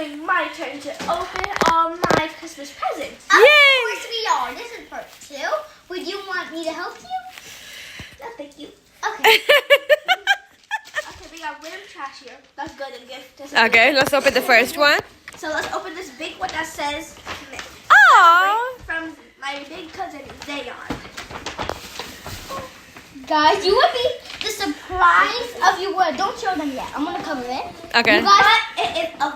opening my turn to open all my Christmas presents. Of course we are. This is part 2. Would you want me to help you? No, thank you. Okay. Okay, we got random trash here. That's good and gift. Okay, let's open the first one. So let's open this big one that says Aww. from my big cousin Zayon. Guys, you would be the surprise of you would. Don't show them yet. I'm gonna cover it. Okay. You guys, But it is a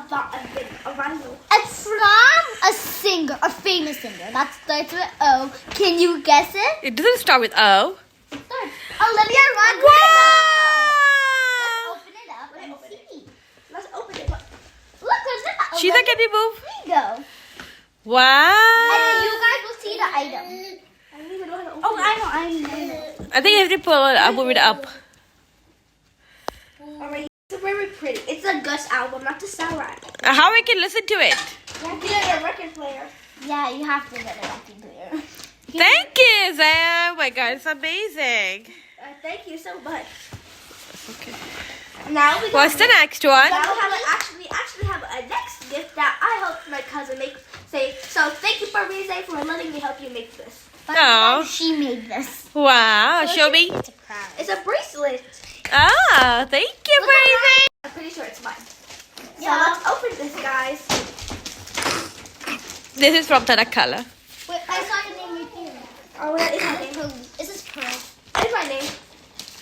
vinyl. it's from a singer, a famous singer. That starts with O. Can you guess it? It doesn't start with O. It starts. Olivia Rodrigo. Let's open it up and see. Let's open it up. Look, there's that. Sheila, can you move? Rodrigo. Wow. And then you guys will see the item. I don't even know how to open Oh, it. I know. I think you have to pull it up, move it up. Alright, it's very pretty. It's a Gus album, not the Soundtrack. How we can listen to it? You have to get a record player. Yeah, you have to get it up there. Thank you, Zaya. Oh my God, it's amazing. Thank you so much. Okay. Now we What's the next one? Now we actually have a next gift that I helped my cousin make. So thank you for Rize for letting me help you make this. Oh. She made this. Wow, show me. It's a crown. It's a bracelet. Ah, thank you, Look at Brazy. I'm pretty sure it's mine. Yeah. So let's open this, guys. This is from Kaale. Wait, I saw your name right here. Oh, that is my name. Pearly. This is Pearl. That is my name.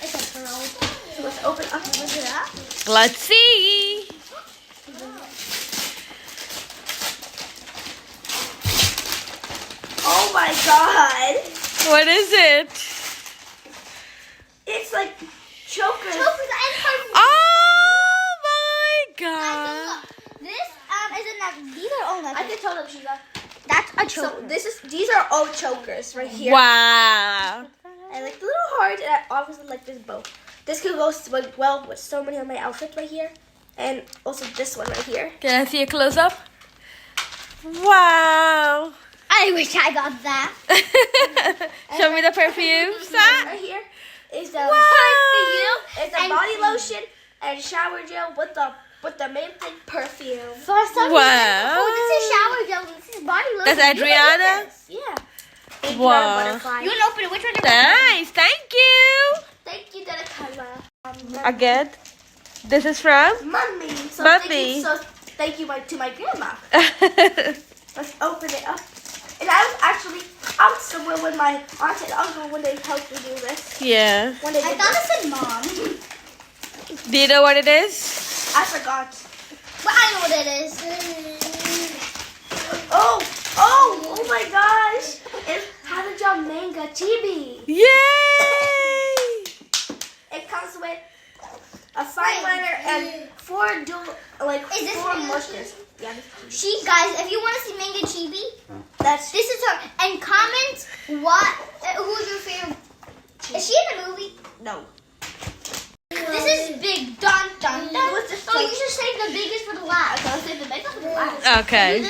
It's a pearl. So let's open up. Look it up. Let's see. Oh my God! What is it? It's like chokers. Chokers and perfume. Oh my Guys, God. look. This isn't that. These are all I can tell them, Sheila. That's a So choker. these are all chokers right here. Wow. I like the little heart, and I obviously like this bow. This could go well with so many of my outfits right here, and also this one right here. Can I see a close up? Wow. I wish I got that. Show me the perfume. Right here is the Perfume. It's a and- body lotion and shower gel with the main thing, perfume. For some Wow. reason, oh, this is shower gel. This is body lotion. That's Adriana. Yeah. Wow. Butterfly. You can open it. Which one? Nice. Thank you. Thank you, Kaale. Again. This is from? Mummy. So Mummy. Thank you to my grandma. Let's open it up. And I was actually out somewhere with my aunt and uncle when they helped me do this. Yeah. When they I did thought this. it said mom. Do you know what it is? I forgot. But I know what it is. Oh my gosh. It's Hanaja Manga Chibi. Yay! It comes with a fine liner and four Is this four Manga markers. Yeah, She, guys, if you want to see Manga Chibi, that's this is her. And comment who's your favorite. Is she in the movie? no. This is big. Dun dun dun. What's this Oh, like? you should save the biggest for the last. Okay, let's save the big one for the last. Okay.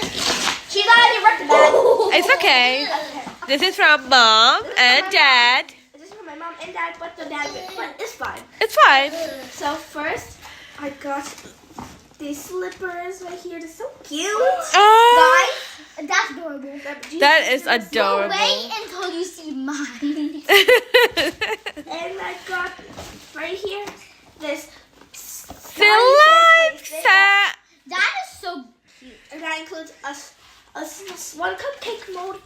She's already wrecked the bag. It's okay. Okay. This is from Mom and Dad. This is for my mom and dad, but the dad, but it's fine. It's fine. So first, I got these slippers right here. They're so cute. Oh, Guys, that's adorable. that is But adorable. wait until you see mine. And I got right here this Select. That is so cute. and that includes a one cupcake mold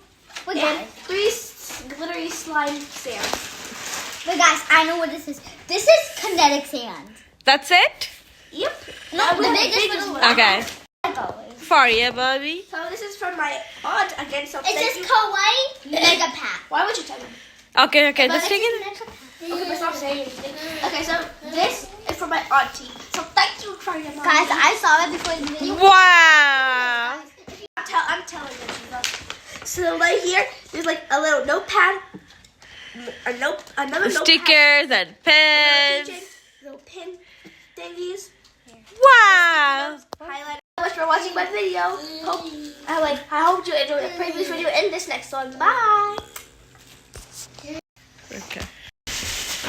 Wait, and guys. 3 glittery slime sands. Wait, guys, I know what this is. This is kinetic sand. That's it? Yep. No, the the biggest one. Okay. Like always. For you, Bobby. So this is from my aunt again. So It thank says you. Kawaii Mega Pack. Why would you tell me? Okay, But just take it's it. an extra pack. Okay, but stop saying anything. Okay, so this is for my auntie. So thank you for your mom. Guys, I saw it before the video. Wow. I'm telling you. So right here, there's like a little notepad, another notepad, Stickers and pens. little pin thingies. Wow. Highlight. Thank you so much for watching my video. I hope you enjoyed the previous video and this next one. Bye. Okay.